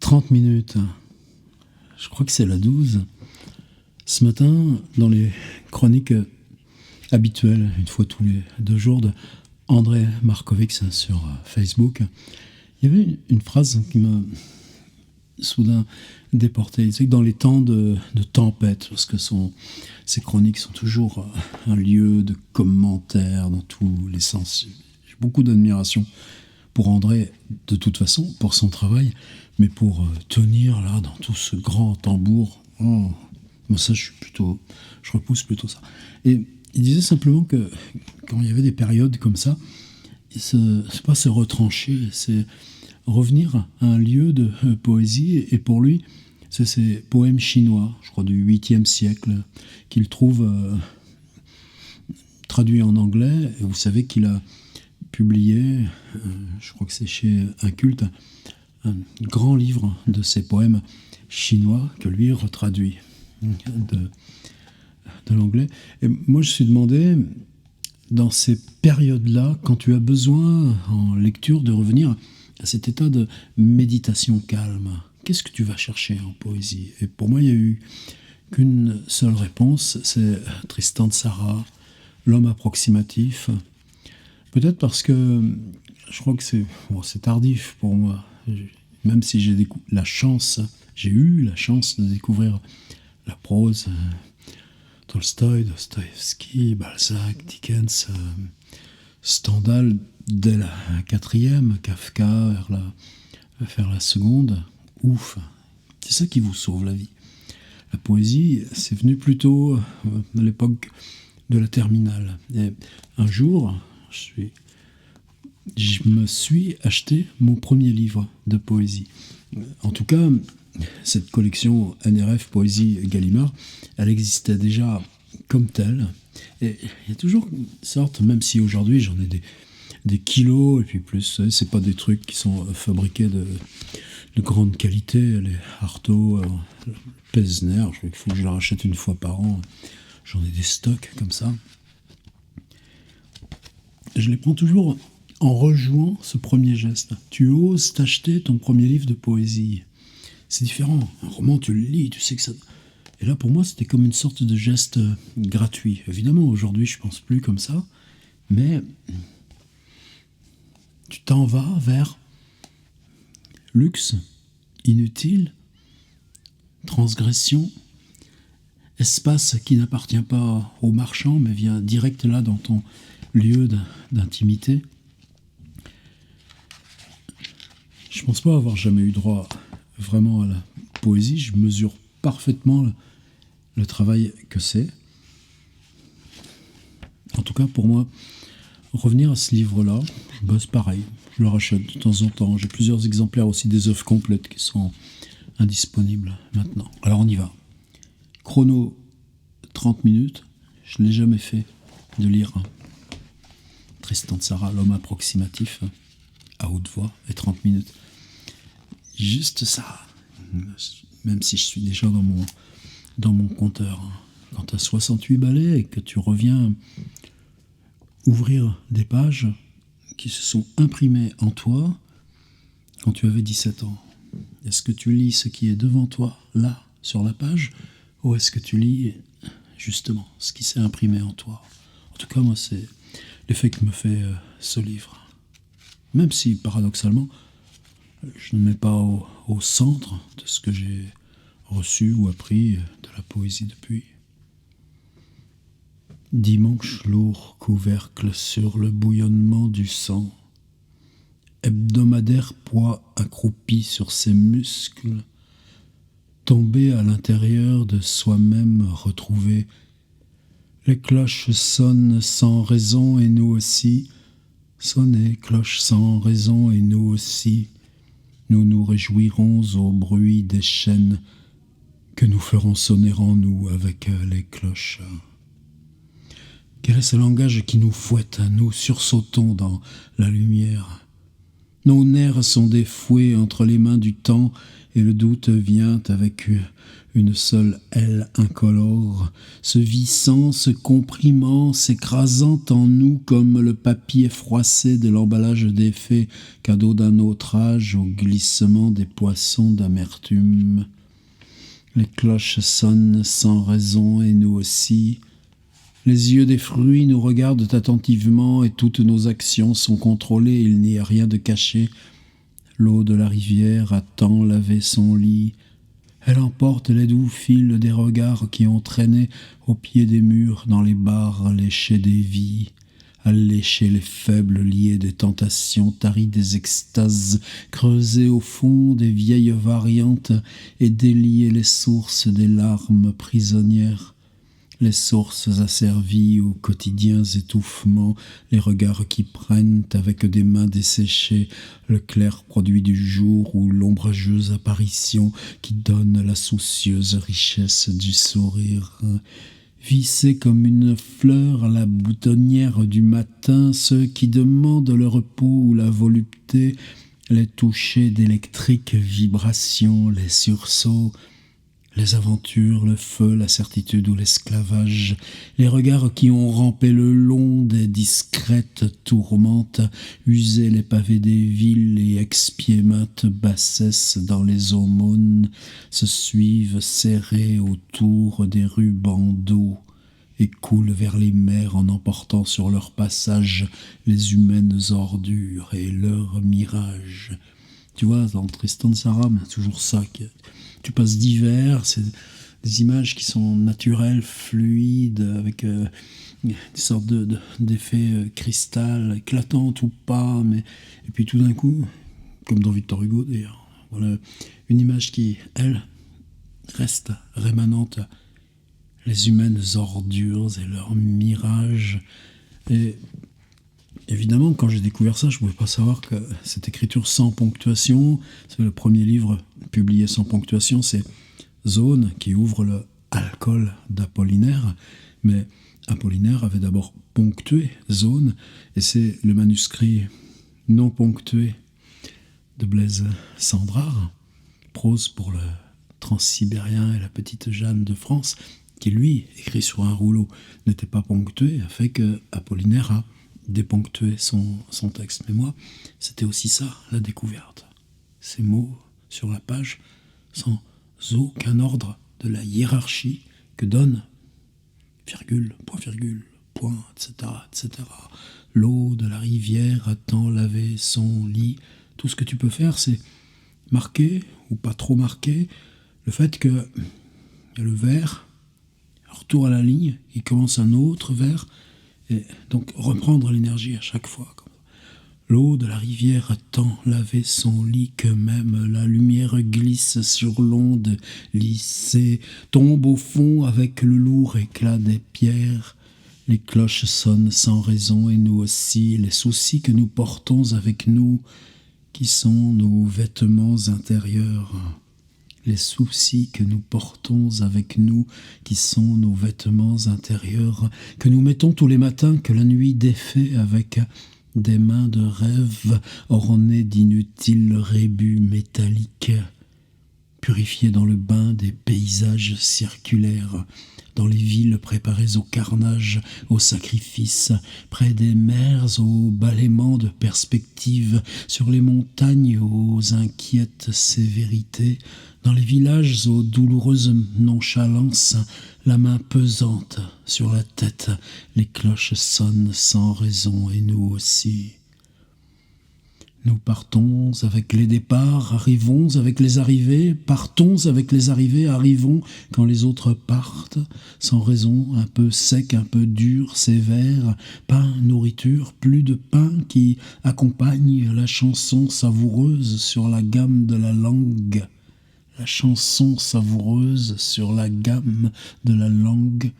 30 minutes, je crois que c'est la 12. Ce matin, dans les chroniques habituelles, une fois tous les 2 jours, de André Markovix sur Facebook, il y avait une phrase qui m'a soudain déporté. Il disait que dans les temps de tempête, parce que ces chroniques sont toujours un lieu de commentaires dans tous les sens. J'ai beaucoup d'admiration pour André, de toute façon, pour son travail, mais pour tenir là dans tout ce grand tambour, moi ça je repousse plutôt ça. Et il disait simplement que quand il y avait des périodes comme ça, c'est pas se retrancher, c'est revenir à un lieu de poésie, et pour lui, c'est ces poèmes chinois, je crois du 8e siècle, qu'il trouve traduits en anglais. Et vous savez qu'il a publié, je crois que c'est chez Inculte, un grand livre de ces poèmes chinois que lui retraduit de l'anglais. Et moi, je me suis demandé, dans ces périodes-là, quand tu as besoin, en lecture, de revenir à cet état de méditation calme, qu'est-ce que tu vas chercher en poésie? Et pour moi, il n'y a eu qu'une seule réponse, c'est Tristan Tzara, L'homme approximatif. Peut-être parce que je crois que c'est tardif pour moi, même si j'ai eu la chance de découvrir la prose, Tolstoï, Dostoïevski, Balzac, Dickens, Stendhal dès la 4e, Kafka vers la seconde. Ouf, c'est ça qui vous sauve la vie. La poésie, c'est venu plutôt à l'époque de la terminale. Et un jour, je me suis acheté mon premier livre de poésie. En tout cas, cette collection NRF Poésie Gallimard, elle existait déjà comme telle. Et il y a toujours une sorte, même si aujourd'hui j'en ai des kilos, et puis plus, c'est pas des trucs qui sont fabriqués de grande qualité, les Artaud, Pesner, je crois qu'il faut que je les rachète une fois par an, j'en ai des stocks comme ça. Je les prends toujours en rejouant ce premier geste. Tu oses t'acheter ton premier livre de poésie. C'est différent. Un roman, tu le lis, tu sais que ça... Et là, pour moi, c'était comme une sorte de geste gratuit. Évidemment, aujourd'hui, je pense plus comme ça, mais tu t'en vas vers luxe, inutile, transgression, espace qui n'appartient pas au marchand, mais vient direct là dans ton lieu d'intimité. Je pense pas avoir jamais eu droit vraiment à la poésie. Je mesure parfaitement le travail que c'est. En tout cas, pour moi, revenir à ce livre-là, je bosse pareil. Je le rachète de temps en temps. J'ai plusieurs exemplaires aussi des œuvres complètes qui sont indisponibles maintenant. Alors on y va. Chrono 30 minutes. Je ne l'ai jamais fait de lire Tristan Tzara, L'homme approximatif, à haute voix, et 30 minutes. Juste ça. Même si je suis déjà dans mon compteur. Quand tu as 68 balais et que tu reviens ouvrir des pages qui se sont imprimées en toi quand tu avais 17 ans. Est-ce que tu lis ce qui est devant toi, là, sur la page, ou est-ce que tu lis justement ce qui s'est imprimé en toi? En tout cas, moi, c'est l'effet que me fait ce livre. Même si, paradoxalement, je ne mets pas au centre de ce que j'ai reçu ou appris de la poésie depuis. Dimanche lourd, couvercle sur le bouillonnement du sang, hebdomadaire poids accroupi sur ses muscles, tombé à l'intérieur de soi-même retrouvé. Les cloches sonnent sans raison et nous aussi, sonnez, cloches sans raison et nous aussi, nous nous réjouirons au bruit des chaînes que nous ferons sonner en nous avec les cloches. Quel est ce langage qui nous fouette, nous sursautons dans la lumière? Nos nerfs sont des fouets entre les mains du temps, et le doute vient avec une seule aile incolore, se vissant, se comprimant, s'écrasant en nous comme le papier froissé de l'emballage défait, cadeau d'un autre âge au glissement des poissons d'amertume. Les cloches sonnent sans raison et nous aussi. Les yeux des fruits nous regardent attentivement et toutes nos actions sont contrôlées, il n'y a rien de caché. L'eau de la rivière a tant lavé son lit. Elle emporte les doux fils des regards qui ont traîné au pied des murs dans les bars léchés des vies, allécher les faibles liés des tentations, taris des extases, creuser au fond des vieilles variantes et délier les sources des larmes prisonnières. Les sources asservies aux quotidiens étouffements, les regards qui prennent avec des mains desséchées le clair produit du jour ou l'ombrageuse apparition qui donne la soucieuse richesse du sourire. Vissés comme une fleur à la boutonnière du matin, ceux qui demandent le repos ou la volupté, les touchés d'électriques vibrations, les sursauts, les aventures, le feu, la certitude ou l'esclavage, les regards qui ont rampé le long des discrètes tourmentes, usé les pavés des villes et expié maintes bassesses dans les aumônes, se suivent serrés autour des rubans d'eau et coulent vers les mers en emportant sur leur passage les humaines ordures et leurs mirages. Tu vois, dans Tristan de Saram, toujours ça. Tu passes d'hiver, c'est des images qui sont naturelles, fluides, avec des sortes d'effets cristal, éclatantes ou pas, mais et puis tout d'un coup, comme dans Victor Hugo d'ailleurs, voilà une image qui, elle, reste rémanente. Les humaines ordures et leurs mirages. Et évidemment, quand j'ai découvert ça, je ne pouvais pas savoir que cette écriture sans ponctuation, c'est le premier livre publié sans ponctuation, c'est Zone qui ouvre le alcool d'Apollinaire, mais Apollinaire avait d'abord ponctué Zone, et c'est le manuscrit non ponctué de Blaise Sandrard, prose pour le Transsibérien et la petite Jeanne de France, qui lui, écrit sur un rouleau, n'était pas ponctué, a fait que Apollinaire a déponctuer son texte. Mais moi, c'était aussi ça, la découverte. Ces mots sur la page, sans aucun ordre de la hiérarchie que donne virgule, point, etc., etc. L'eau de la rivière a tant lavé son lit. Tout ce que tu peux faire, c'est marquer, ou pas trop marquer, le fait que y a le vers, retour à la ligne, il commence un autre vers. Et donc reprendre l'énergie à chaque fois. L'eau de la rivière a tant lavé son lit que même la lumière glisse sur l'onde lissée, tombe au fond avec le lourd éclat des pierres. Les cloches sonnent sans raison et nous aussi, les soucis que nous portons avec nous, qui sont nos vêtements intérieurs. Les soucis que nous portons avec nous, qui sont nos vêtements intérieurs, que nous mettons tous les matins, que la nuit défait avec des mains de rêve ornées d'inutiles rébus métalliques, purifiés dans le bain des paysages circulaires, dans les villes préparées au carnage, au sacrifice, près des mers, au balaiement de perspectives, sur les montagnes, aux inquiètes sévérités, dans les villages, aux douloureuses nonchalances, la main pesante sur la tête, les cloches sonnent sans raison et nous aussi. Nous partons avec les départs, arrivons avec les arrivées, partons avec les arrivées, arrivons quand les autres partent, sans raison, un peu sec, un peu dur, sévère, pain, nourriture, plus de pain qui accompagne la chanson savoureuse sur la gamme de la langue. La chanson savoureuse sur la gamme de la langue.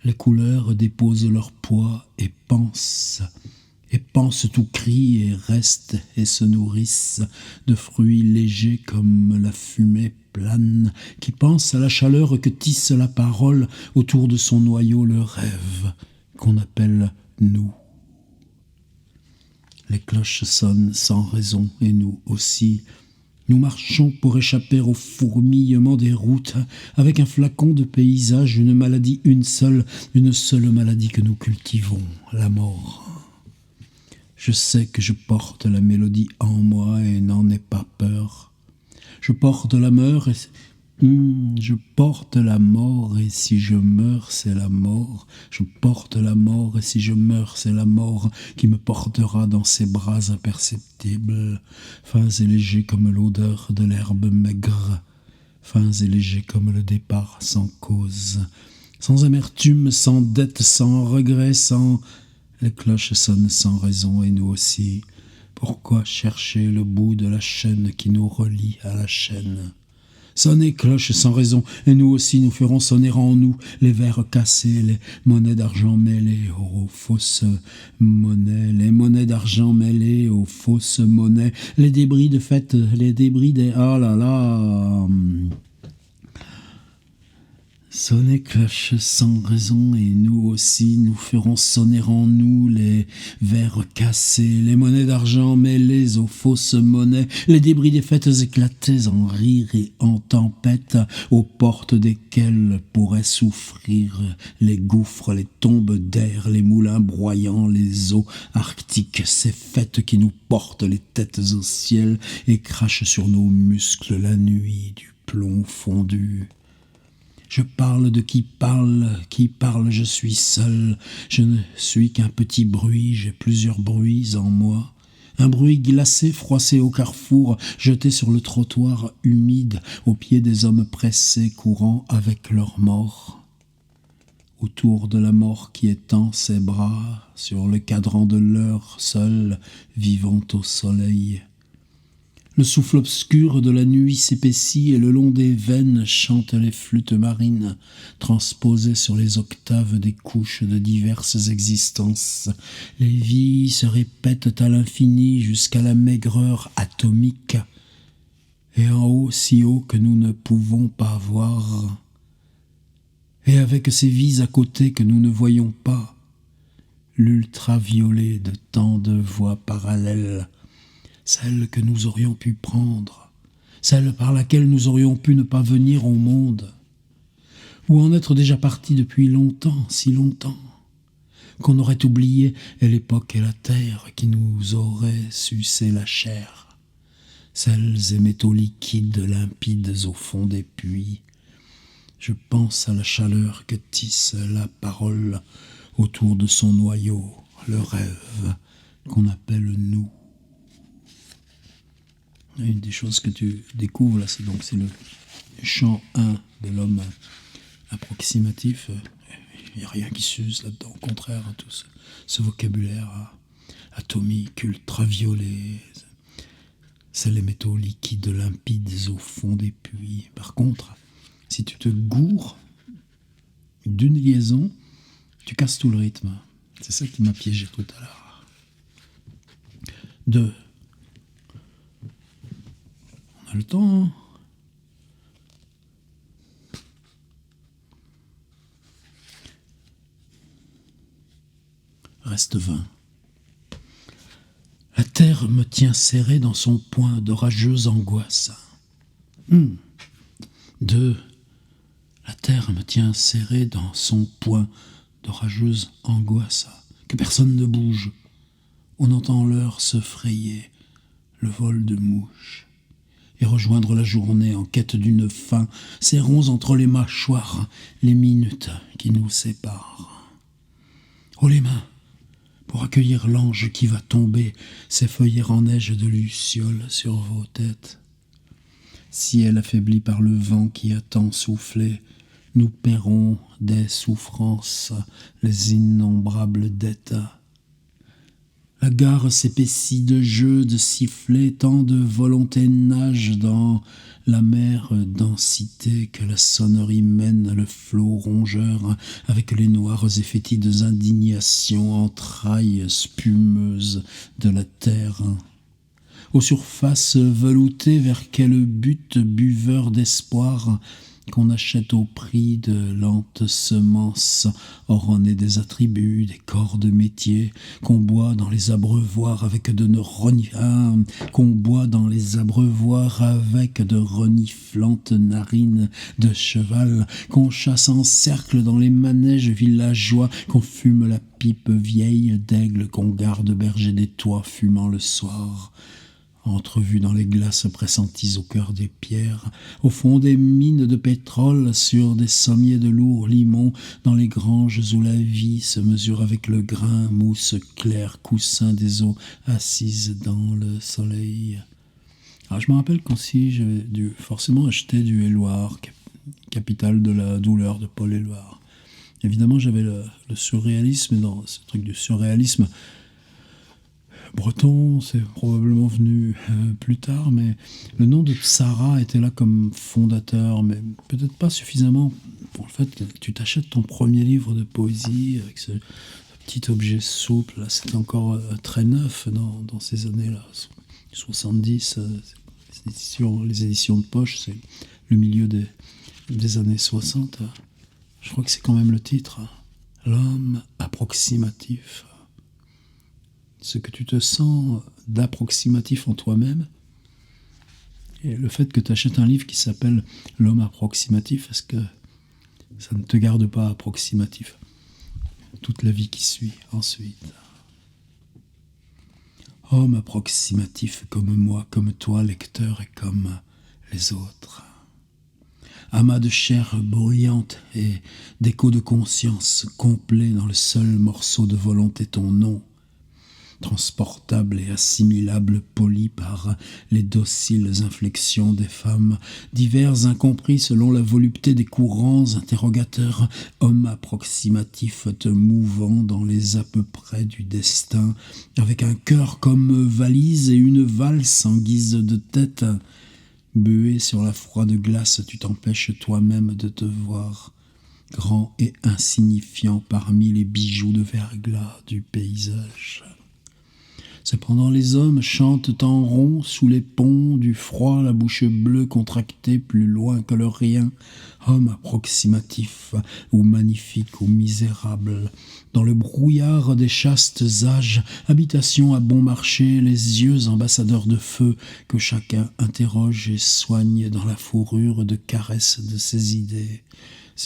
Les couleurs déposent leur poids et pensent tout crient et restent et se nourrissent de fruits légers comme la fumée plane, qui pense à la chaleur que tisse la parole autour de son noyau, le rêve qu'on appelle nous. Les cloches sonnent sans raison, et nous aussi. Nous marchons pour échapper au fourmillement des routes, avec un flacon de paysage, une maladie, une seule maladie que nous cultivons, la mort. Je sais que je porte la mélodie en moi et n'en ai pas peur. Je porte la mort et je porte la mort et si je meurs, c'est la mort. Je porte la mort et si je meurs, c'est la mort qui me portera dans ses bras imperceptibles, fins et légers comme l'odeur de l'herbe maigre, fins et légers comme le départ sans cause, sans amertume, sans dette, sans regret, sans... Les cloches sonnent sans raison et nous aussi. Pourquoi chercher le bout de la chaîne qui nous relie à la chaîne ? Sonnez cloche sans raison, et nous aussi nous ferons sonner en nous les verres cassés, les monnaies d'argent mêlées aux fausses monnaies, les monnaies d'argent mêlées aux fausses monnaies, les débris de fête, les débris des... Oh là là. Sonnez cloche sans raison, et nous aussi nous ferons sonner en nous les verres cassés, les monnaies d'argent mêlées aux fausses monnaies, les débris des fêtes éclatés en rire et en tempête, aux portes desquelles pourraient souffrir les gouffres, les tombes d'air, les moulins broyants, les eaux arctiques, ces fêtes qui nous portent les têtes au ciel et crachent sur nos muscles la nuit du plomb fondu. Je parle de qui parle, je suis seul. Je ne suis qu'un petit bruit, j'ai plusieurs bruits en moi. Un bruit glacé, froissé au carrefour, jeté sur le trottoir humide, aux pieds des hommes pressés, courant avec leur mort. Autour de la mort qui étend ses bras, sur le cadran de l'heure, seul, vivant au soleil. Le souffle obscur de la nuit s'épaissit et le long des veines chantent les flûtes marines, transposées sur les octaves des couches de diverses existences. Les vies se répètent à l'infini jusqu'à la maigreur atomique, et en haut, si haut que nous ne pouvons pas voir. Et avec ces vies à côté que nous ne voyons pas, l'ultraviolet de tant de voies parallèles, celle que nous aurions pu prendre, celle par laquelle nous aurions pu ne pas venir au monde, ou en être déjà partis depuis longtemps, si longtemps, qu'on aurait oublié l'époque et la terre qui nous auraient sucé la chair, celles et métaux liquides, limpides au fond des puits. Je pense à la chaleur que tisse la parole autour de son noyau, le rêve qu'on appelle nous. Une des choses que tu découvres là, c'est le chant 1 de l'homme approximatif. Il n'y a rien qui s'use là-dedans, au contraire, tout ce vocabulaire atomique, ultraviolet, c'est les métaux liquides limpides au fond des puits. Par contre, si tu te gourres d'une liaison, tu casses tout le rythme. C'est ça qui m'a piégé tout à l'heure. 2. On a le temps, hein. Reste 20. La terre me tient serré dans son poing d'orageuse angoisse. 2. La terre me tient serré dans son poing d'orageuse angoisse. Que personne ne bouge. On entend l'heure se frayer, le vol de mouches, et rejoindre la journée en quête d'une fin. Serrons entre les mâchoires les minutes qui nous séparent. Oh, les mains, pour accueillir l'ange qui va tomber, s'effeuiller en neige de lucioles sur vos têtes. Ciel affaibli par le vent qui a tant soufflé, nous paierons des souffrances les innombrables dettes. La gare s'épaissit de jeux, de sifflets, tant de volonté nage dans la mer densité que la sonnerie mène le flot rongeur avec les noires et fétides indignations, entrailles spumeuses de la terre. Aux surfaces veloutées, vers quel but, buveur d'espoir, qu'on achète au prix de lentes semences, ornées des attributs, des corps de métier, qu'on boit dans les abreuvoirs avec de qu'on boit dans les abreuvoirs avec de reniflantes narines de cheval, qu'on chasse en cercle dans les manèges villageois, qu'on fume la pipe vieille d'aigle, qu'on garde berger des toits fumant le soir. Entrevus dans les glaces pressenties au cœur des pierres, au fond des mines de pétrole, sur des sommiers de lourds limons, dans les granges où la vie se mesure avec le grain, mousse claire, coussin des eaux assises dans le soleil. Alors je me rappelle qu'aussi j'avais dû forcément acheter du Éluard, capitale de la douleur de Paul Éluard. Évidemment j'avais le surréalisme, et dans ce truc du surréalisme, breton, c'est probablement venu plus tard, mais le nom de Sarah était là comme fondateur, mais peut-être pas suffisamment pour le fait que tu t'achètes ton premier livre de poésie avec ce petit objet souple. Là, c'était encore très neuf dans ces années-là, 70. Les éditions de poche, c'est le milieu des années 60. Je crois que c'est quand même le titre. L'homme approximatif. Ce que tu te sens d'approximatif en toi-même, et le fait que tu achètes un livre qui s'appelle L'homme approximatif, est-ce que ça ne te garde pas approximatif toute la vie qui suit ensuite? Homme approximatif comme moi, comme toi, lecteur, et comme les autres. Amas de chair bruyante et d'écho de conscience complet dans le seul morceau de volonté, ton nom, transportable et assimilable, poli par les dociles inflexions des femmes, divers incompris selon la volupté des courants interrogateurs, homme approximatif te mouvant dans les à peu près du destin, avec un cœur comme valise et une valse en guise de tête. Bué sur la froide glace, tu t'empêches toi-même de te voir, grand et insignifiant parmi les bijoux de verglas du paysage. Cependant les hommes chantent en rond sous les ponts du froid, la bouche bleue contractée plus loin que le rien, homme approximatif ou magnifique ou misérable. Dans le brouillard des chastes âges, habitation à bon marché, les yeux ambassadeurs de feu que chacun interroge et soigne dans la fourrure de caresses de ses idées,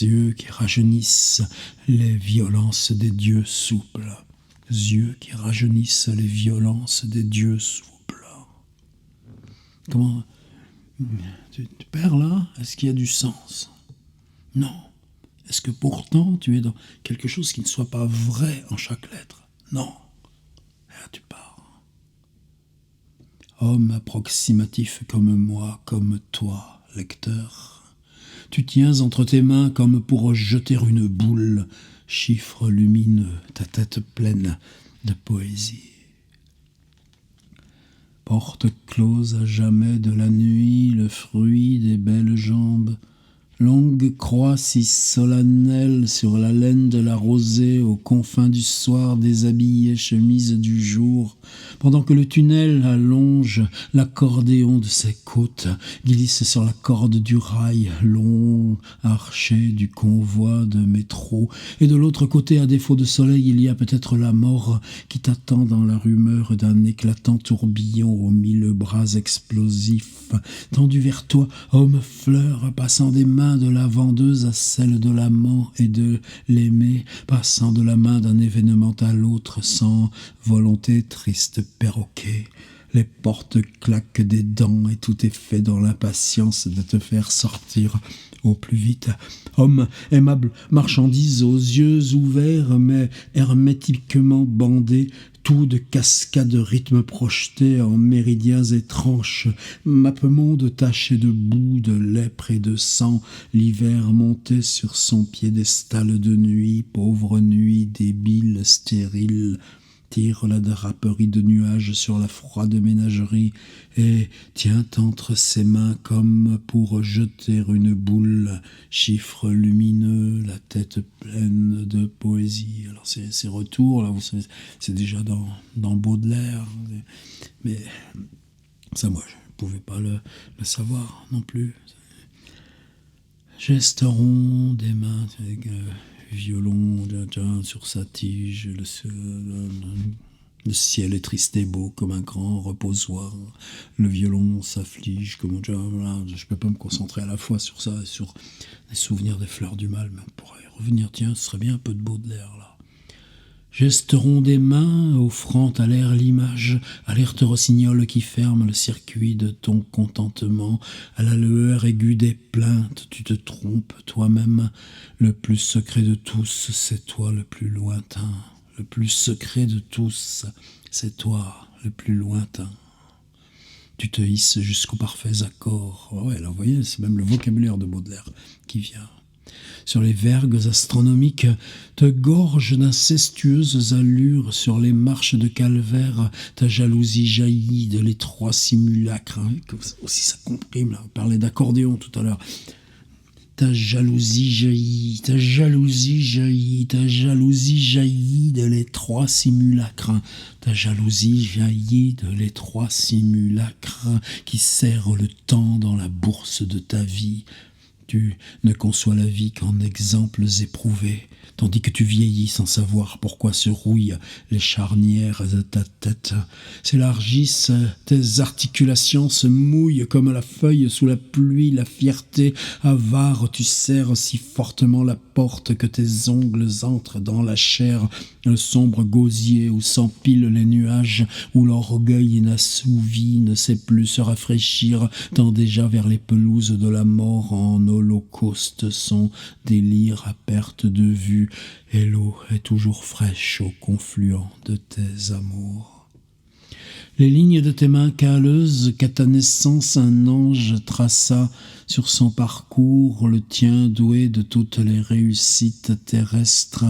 yeux qui rajeunissent les violences des dieux souples. Yeux qui rajeunissent les violences des dieux souples. Comment tu perds là? Est-ce qu'il y a du sens? Non. Est-ce que pourtant tu es dans quelque chose qui ne soit pas vrai en chaque lettre? Non. Et là tu pars. Homme approximatif comme moi, comme toi, lecteur. Tu tiens entre tes mains comme pour jeter une boule, chiffre lumineux, ta tête pleine de poésie. Porte close à jamais de la nuit, le fruit des belles jambes, longue croix si solennelle sur la laine de la rosée, aux confins du soir déshabillée chemise du jour, pendant que le tunnel allonge l'accordéon de ses côtes, glisse sur la corde du rail, long arché du convoi de métro, et de l'autre côté, à défaut de soleil, il y a peut-être la mort qui t'attend dans la rumeur d'un éclatant tourbillon aux mille bras explosifs, tendu vers toi, homme fleur, passant des mains de la vendeuse à celle de l'amant et de l'aimé, passant de la main d'un événement à l'autre sans volonté, triste perroquet. Les portes claquent des dents et tout est fait dans l'impatience de te faire sortir au plus vite. Homme aimable, marchandise aux yeux ouverts mais hermétiquement bandés, tout de cascades rythmes projetés en méridiens étranges, mappemonde taché de boue, de lèpre et de sang, l'hiver monté sur son piédestal de nuit, pauvre nuit débile, stérile, tire la draperie de nuages sur la froide ménagerie et tient entre ses mains comme pour jeter une boule, chiffre lumineux, la tête pleine de poésie. Alors ces retours, là, vous savez, c'est déjà dans Baudelaire, mais ça, moi, je ne pouvais pas le savoir non plus. Gesteront des mains avec violon sur sa tige, le ciel est triste et beau comme un grand reposoir. Le violon s'afflige comme je peux pas me concentrer à la fois sur ça et sur les souvenirs des fleurs du mal, mais on pourrait y revenir. Tiens, ce serait bien un peu de Baudelaire là. Gesteront des mains, offrant à l'air l'image, alerte rossignol qui ferme le circuit de ton contentement, à la lueur aiguë des plaintes, tu te trompes toi-même. Le plus secret de tous, c'est toi le plus lointain. Le plus secret de tous, c'est toi le plus lointain. Tu te hisses jusqu'aux parfaits accords. Oh ouais, là, vous voyez, c'est même le vocabulaire de Baudelaire qui vient. Sur les vergues astronomiques, te gorge d'incestueuses allures, sur les marches de calvaire, ta jalousie jaillit de l'étroit simulacre. Aussi ça comprime, là. On parlait d'accordéon tout à l'heure. Ta jalousie jaillit, ta jalousie jaillit, ta jalousie jaillit de l'étroit simulacre. Ta jalousie jaillit de l'étroit simulacre qui serre le temps dans la bourse de ta vie. Tu ne conçois la vie qu'en exemples éprouvés, tandis que tu vieillis sans savoir pourquoi se rouillent les charnières de ta tête, s'élargissent, tes articulations se mouillent comme la feuille sous la pluie, la fierté avare, tu serres si fortement la porte que tes ongles entrent dans la chair, le sombre gosier où s'empilent les nuages, où l'orgueil inassouvi ne sait plus se rafraîchir, tend déjà vers les pelouses de la mort en holocauste son délire à perte de vue, et l'eau est toujours fraîche au confluent de tes amours. Les lignes de tes mains calleuses qu'à ta naissance un ange traça sur son parcours, le tien doué de toutes les réussites terrestres,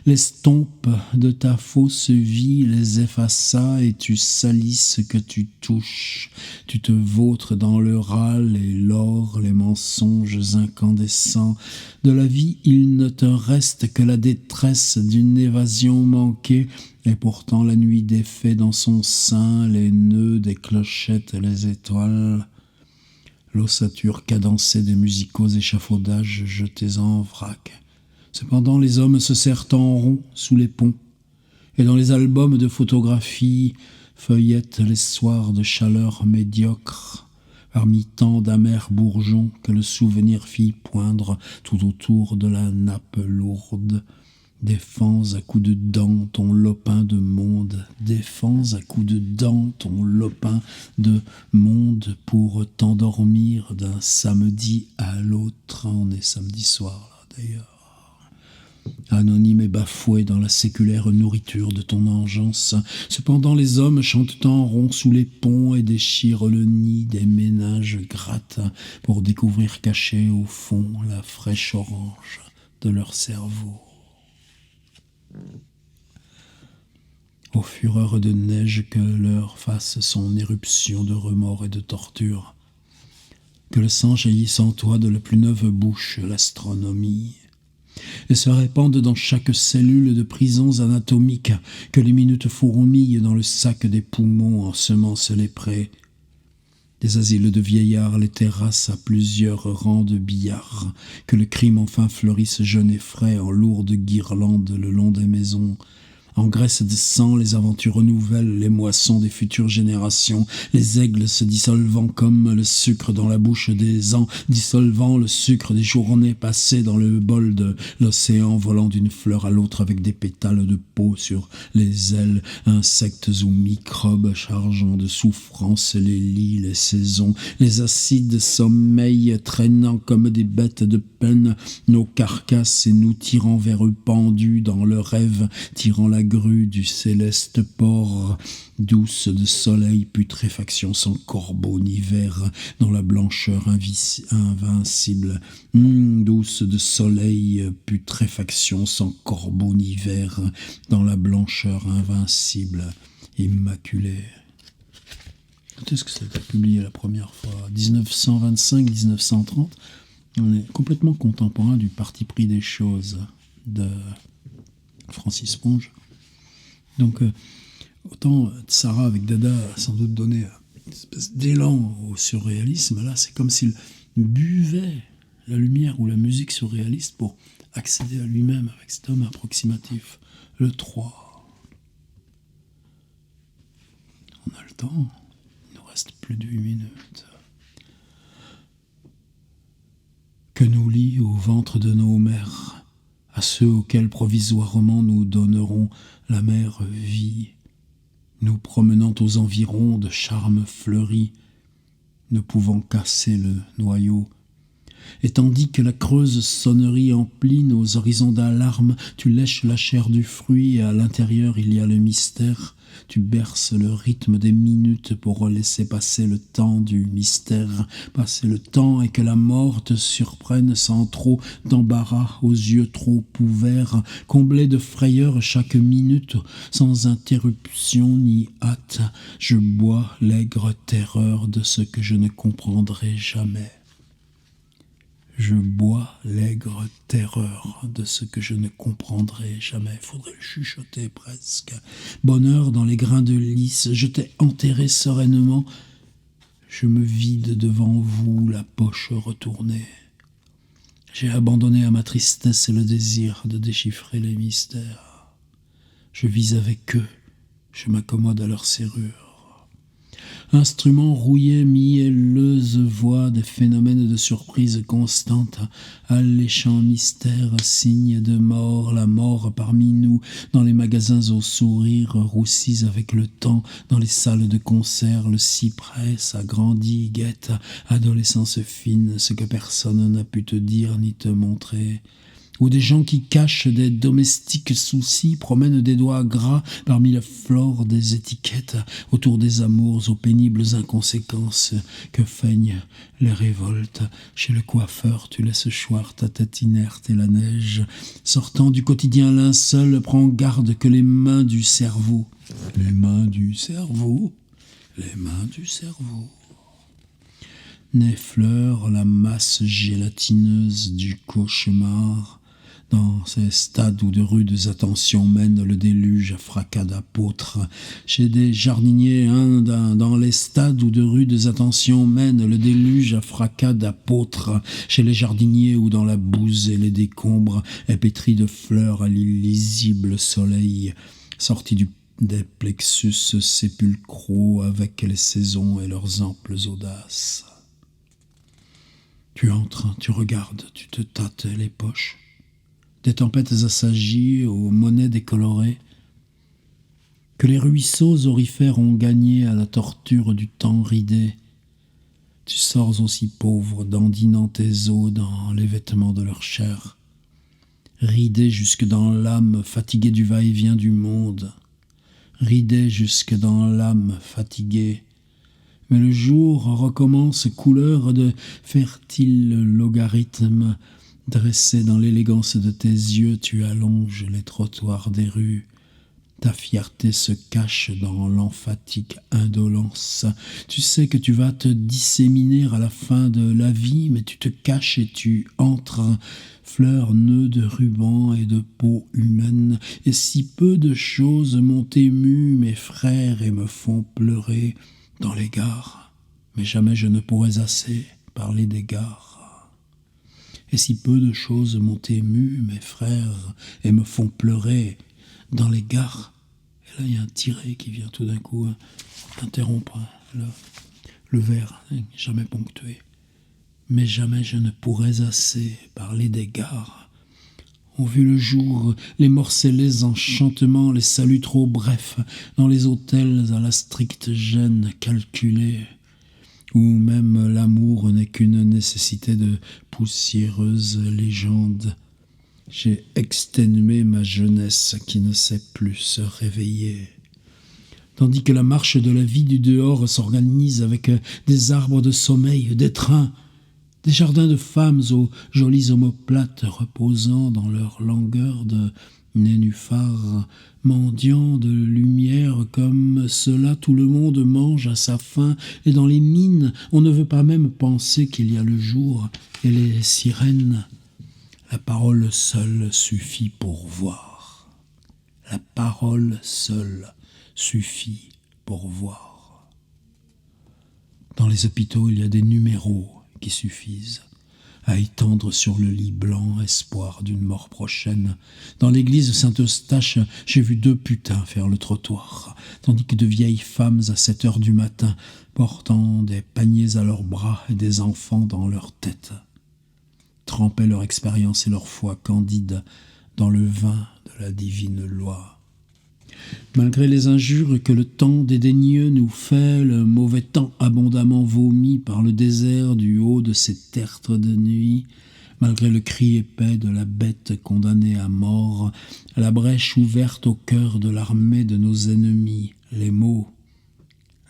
l'estompe de ta fausse vie les effaça et tu salis ce que tu touches. Tu te vautres dans le râle et l'or, les mensonges incandescents. De la vie, il ne te reste que la détresse d'une évasion manquée, et pourtant la nuit défait dans son sein les nœuds des clochettes et les étoiles. L'ossature cadencée des musicaux échafaudages jetés en vrac. Cependant les hommes se serrent en rond sous les ponts, et dans les albums de photographie feuillettent les soirs de chaleur médiocre, parmi tant d'amers bourgeons que le souvenir fit poindre tout autour de la nappe lourde. Défends à coups de dents ton lopin de monde, défends à coups de dents ton lopin de monde pour t'endormir d'un samedi à l'autre. On est samedi soir là d'ailleurs. Anonyme et bafoué dans la séculaire nourriture de ton engeance. Cependant les hommes chantent en rond sous les ponts et déchirent le nid des ménages grattes pour découvrir cachée au fond la fraîche orange de leur cerveau. Aux fureurs de neige que l'heure fasse son éruption de remords et de torture, que le sang jaillisse en toi de la plus neuve bouche, l'astronomie, et se répande dans chaque cellule de prisons anatomiques, que les minutes fourmillent dans le sac des poumons, ensemencent les prés. Des asiles de vieillards, les terrasses à plusieurs rangs de billards, que le crime enfin fleurisse jeune et frais en lourdes guirlandes le long des maisons. En graisse de sang, les aventures renouvellent les moissons des futures générations, les aigles se dissolvant comme le sucre dans la bouche des ans, dissolvant le sucre des journées passées dans le bol de l'océan, volant d'une fleur à l'autre avec des pétales de peau sur les ailes, insectes ou microbes chargeant de souffrance les lits, les saisons, les acides sommeils traînant comme des bêtes de peine nos carcasses et nous tirant vers eux pendus dans le rêve, tirant la grue du céleste port, douce de soleil, putréfaction sans corbeau ni ver, dans la blancheur invincible. Douce de soleil, putréfaction sans corbeau ni ver, dans la blancheur invincible, immaculée. Quand est-ce que ça a été publié la première fois ? 1925-1930 ? On est complètement contemporain du parti pris des choses de Francis Ponge. Donc, autant Sarah avec Dada a sans doute donné une espèce d'élan au surréalisme, là c'est comme s'il buvait la lumière ou la musique surréaliste pour accéder à lui-même avec cet homme approximatif. Le 3. On a le temps. Il nous reste plus de 8 minutes. Que nous lie au ventre de nos mères, à ceux auxquels provisoirement nous donnerons la mère vie, nous promenant aux environs de charmes fleuris, ne pouvant casser le noyau. Et tandis que la creuse sonnerie emplit nos horizons d'alarme, tu lèches la chair du fruit et à l'intérieur il y a le mystère. Tu berces le rythme des minutes pour laisser passer le temps du mystère, passer le temps et que la mort te surprenne sans trop d'embarras, aux yeux trop ouverts, comblé de frayeur chaque minute, sans interruption ni hâte. Je bois l'aigre terreur de ce que je ne comprendrai jamais. Je bois l'aigre terreur de ce que je ne comprendrai jamais. Faudrait le chuchoter presque. Bonheur dans les grains de lys, je t'ai enterré sereinement. Je me vide devant vous, la poche retournée. J'ai abandonné à ma tristesse le désir de déchiffrer les mystères. Je vis avec eux, je m'accommode à leur serrure. Instrument rouillé, mielleuse voix des phénomènes de surprise constante, alléchant mystère, signe de mort, la mort parmi nous, dans les magasins aux sourires roussis avec le temps, dans les salles de concert, le cyprès s'agrandit, guette, adolescence fine, ce que personne n'a pu te dire ni te montrer. Ou des gens qui cachent des domestiques soucis, promènent des doigts gras parmi la flore des étiquettes, autour des amours aux pénibles inconséquences que feignent les révoltes. Chez le coiffeur, tu laisses choir ta tête inerte et la neige, sortant du quotidien linceul, prends garde que les mains du cerveau, n'effleurent la masse gélatineuse du cauchemar. Dans ces stades où de rudes attentions mènent le déluge à fracas d'apôtres, chez des jardiniers indins, dans les stades où de rudes attentions mènent le déluge à fracas d'apôtres, chez les jardiniers où dans la bouse et les décombres est pétri de fleurs à l'illisible soleil, sortis des plexus sépulcraux avec les saisons et leurs amples audaces. Tu entres, tu regardes, tu te tâtes les poches. Des tempêtes assagies aux monnaies décolorées, que les ruisseaux aurifères ont gagné à la torture du temps ridé. Tu sors aussi pauvre, dandinant tes os dans les vêtements de leur chair, ridé jusque dans l'âme, fatigué du va-et-vient du monde, ridé jusque dans l'âme, fatiguée. Mais le jour recommence couleur de fertile logarithme. Dressé dans l'élégance de tes yeux, tu allonges les trottoirs des rues. Ta fierté se cache dans l'emphatique indolence. Tu sais que tu vas te disséminer à la fin de la vie, mais tu te caches et tu entres, fleurs, nœuds de rubans et de peau humaine. Et si peu de choses m'ont ému, mes frères, et me font pleurer dans les gares, mais jamais je ne pourrais assez parler des gares. Et si peu de choses m'ont ému, mes frères, et me font pleurer dans les gares. Et là, il y a un tiret qui vient tout d'un coup interrompre le vers, jamais ponctué. Mais jamais je ne pourrais assez parler des gares. Ont vu le jour les morcelés enchantements, les saluts trop brefs, dans les hôtels à la stricte gêne calculée, où même l'amour n'est qu'une nécessité de poussiéreuse légende. J'ai exténué ma jeunesse qui ne sait plus se réveiller. Tandis que la marche de la vie du dehors s'organise avec des arbres de sommeil, des trains, des jardins de femmes aux jolies omoplates reposant dans leur langueur de nénuphars, mendiant de lumière comme cela tout le monde mange à sa faim, et dans les mines on ne veut pas même penser qu'il y a le jour et les sirènes. La parole seule suffit pour voir. La parole seule suffit pour voir. Dans les hôpitaux, il y a des numéros qui suffisent. à étendre sur le lit blanc, espoir d'une mort prochaine. Dans l'église Saint-Eustache, j'ai vu 2 putains faire le trottoir, tandis que de vieilles femmes à 7 heures du matin, portant des paniers à leurs bras et des enfants dans leurs têtes, trempaient leur expérience et leur foi candide dans le vin de la divine loi. Malgré les injures que le temps dédaigneux nous fait, le mauvais temps abondamment vomi par le désert du haut de ces tertres de nuit, malgré le cri épais de la bête condamnée à mort, la brèche ouverte au cœur de l'armée de nos ennemis, les mots,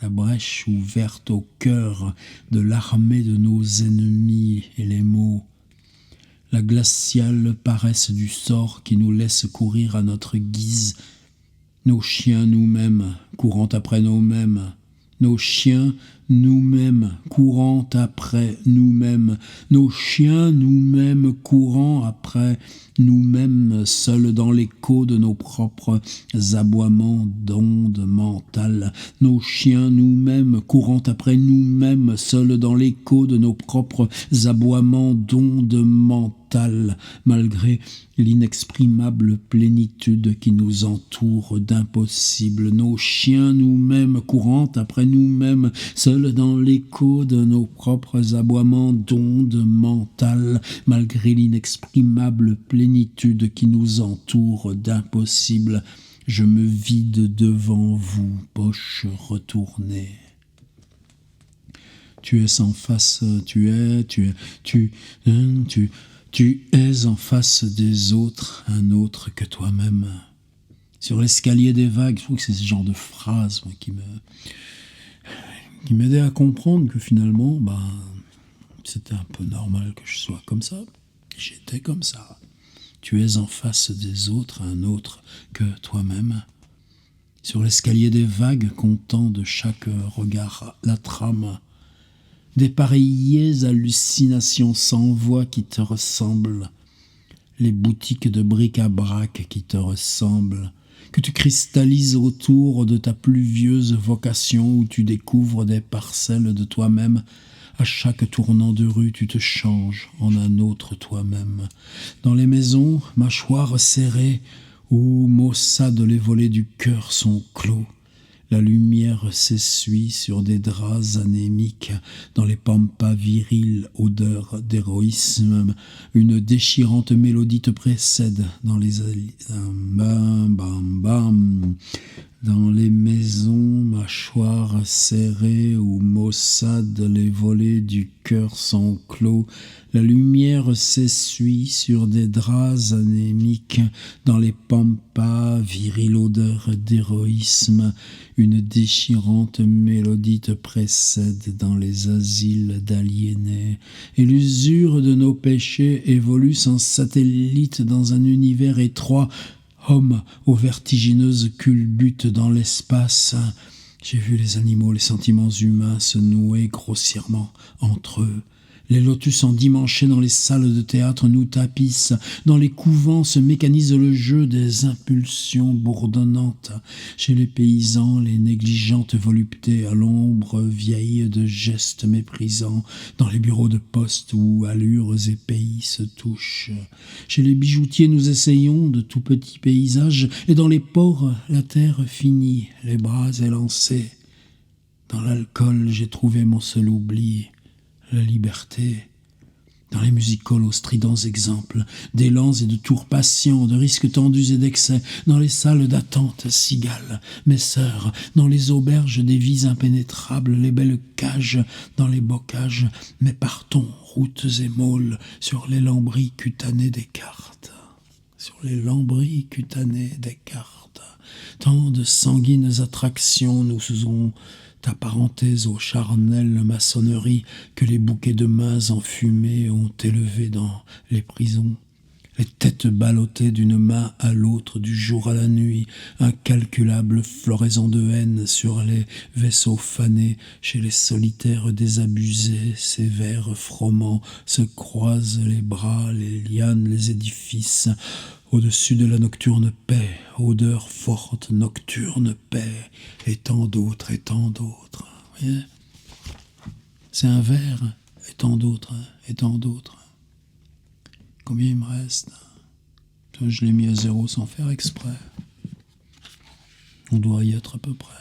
la brèche ouverte au cœur de l'armée de nos ennemis et les mots, la glaciale paresse du sort qui nous laisse courir à notre guise, nos chiens nous-mêmes, courant après nous-mêmes, nos chiens nous-mêmes, courant après nous-mêmes, nos chiens nous-mêmes, courant après nous-mêmes, seuls dans l'écho de nos propres aboiements d'ondes mentales, nos chiens nous-mêmes, courant après nous-mêmes, seuls dans l'écho de nos propres aboiements d'ondes mentales, malgré l'inexprimable plénitude qui nous entoure d'impossible, nos chiens nous-mêmes, courant après nous-mêmes, seuls dans l'écho de nos propres aboiements d'ondes mentales, malgré l'inexprimable plénitude qui nous entoure d'impossible, je me vide devant vous, poche retournée. Tu es en face, tu es en face des autres, un autre que toi-même. Sur l'escalier des vagues, je trouve que c'est ce genre de phrase moi, qui m'aidait à comprendre que finalement, c'était un peu normal que je sois comme ça. J'étais comme ça. Tu es en face des autres, un autre que toi-même. Sur l'escalier des vagues, comptant de chaque regard la trame, d'épareillées hallucinations sans voix qui te ressemblent, les boutiques de bric-à-brac qui te ressemblent, que tu cristallises autour de ta pluvieuse vocation où tu découvres des parcelles de toi-même. À chaque tournant de rue, tu te changes en un autre toi-même. Dans les maisons, mâchoires serrées, où maussades les volets du cœur sont clos, la lumière s'essuie sur des draps anémiques, dans les pampas virils, odeur d'héroïsme. Une déchirante mélodie te précède dans les dans les maisons, mâchoires serrées où maussades les volets du cœur sont clos. La lumière s'essuie sur des draps anémiques, dans les pampas, virile odeur d'héroïsme. Une déchirante mélodie te précède dans les asiles d'aliénés. Et l'usure de nos péchés évolue sans satellite dans un univers étroit. Homme aux vertigineuses culbutes dans l'espace, j'ai vu les animaux, les sentiments humains se nouer grossièrement entre eux. Les lotus endimanchés dans les salles de théâtre nous tapissent. Dans les couvents se mécanise le jeu des impulsions bourdonnantes. Chez les paysans, les négligentes voluptés à l'ombre vieilles de gestes méprisants. Dans les bureaux de poste où allures et pays se touchent. Chez les bijoutiers, nous essayons de tout petits paysages. Et dans les ports, la terre finit, les bras élancés. Dans l'alcool, j'ai trouvé mon seul oubli. La liberté. Dans les music-halls aux stridents exemples, d'élans et de tours patients, de risques tendus et d'excès, dans les salles d'attente, cigales, mes sœurs, dans les auberges des vies impénétrables, les belles cages, dans les bocages, mes partons, routes et môles, sur les lambris cutanés des cartes. Sur les lambris cutanés des cartes. Tant de sanguines attractions nous ont apparentés aux charnelles maçonneries que les bouquets de mains enfumées ont élevées dans les prisons. Les têtes ballottées d'une main à l'autre, du jour à la nuit, incalculable floraison de haine sur les vaisseaux fanés, chez les solitaires désabusés, sévères froment, se croisent les bras, les lianes, les édifices. Au-dessus de la nocturne paix, odeur forte, nocturne paix, et tant d'autres, et tant d'autres. Vous voyez ? C'est un vers, et tant d'autres, et tant d'autres. Combien il me reste? Je l'ai mis à 0 sans faire exprès. On doit y être à peu près.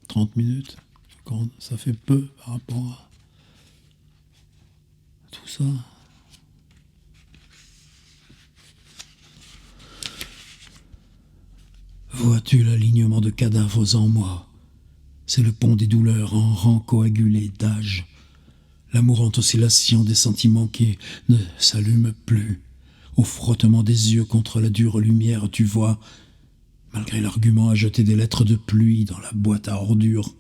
30 minutes. Ça fait peu par rapport à tout ça. Vois-tu l'alignement de cadavres en moi? C'est le pont des douleurs en rang coagulé d'âge. La mourante oscillation des sentiments qui ne s'allument plus. Au frottement des yeux contre la dure lumière, tu vois, malgré l'argument, à jeter des lettres de pluie dans la boîte à ordures.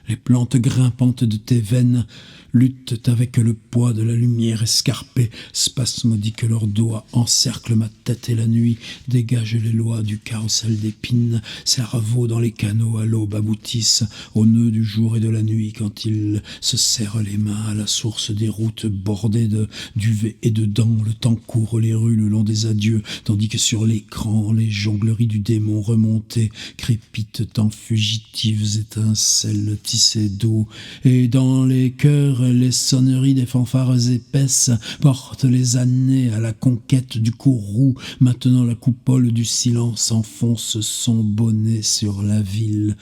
Les plantes grimpantes de tes veines luttent avec le poids de la lumière escarpée, spasmodique leurs doigts encerclent ma tête et la nuit dégage les lois du carrousel d'épines. Cerveaux dans les canaux à l'aube aboutissent au nœud du jour et de la nuit quand ils se serrent les mains à la source des routes bordées de duvet et de dents. Le temps court les rues le long des adieux, tandis que sur l'écran les jongleries du démon remontées crépitent en fugitives étincelles tissées d'eau, et dans les cœurs les sonneries des fanfares épaisses portent les années à la conquête du courroux. Maintenant la coupole du silence enfonce son bonnet sur la ville.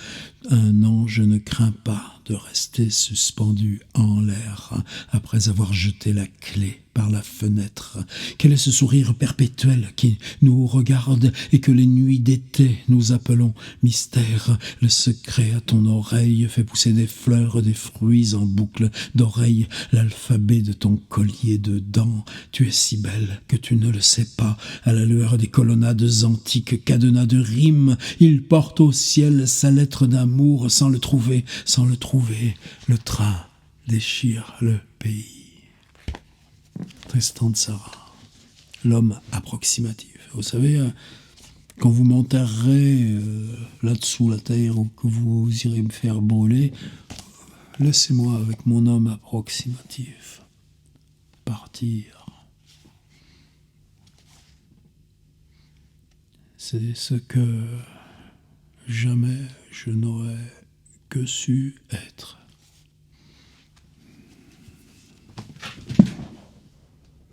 Un ange ne craint pas de rester suspendu en l'air après avoir jeté la clé par la fenêtre. Quel est ce sourire perpétuel qui nous regarde et que les nuits d'été nous appelons mystère? Le secret à ton oreille fait pousser des fleurs, des fruits en boucle d'oreilles, l'alphabet de ton collier de dents. Tu es si belle que tu ne le sais pas. À la lueur des colonnades antiques, cadenas de rimes, il porte au ciel sa lettre d'amour sans le trouver, sans le trouver. Le train déchire le pays. Tristan de Sarah, l'homme approximatif. Vous savez, quand vous m'enterrerez là-dessous la terre ou que vous irez me faire brûler, laissez-moi avec mon homme approximatif partir. C'est ce que jamais je n'aurais que su être.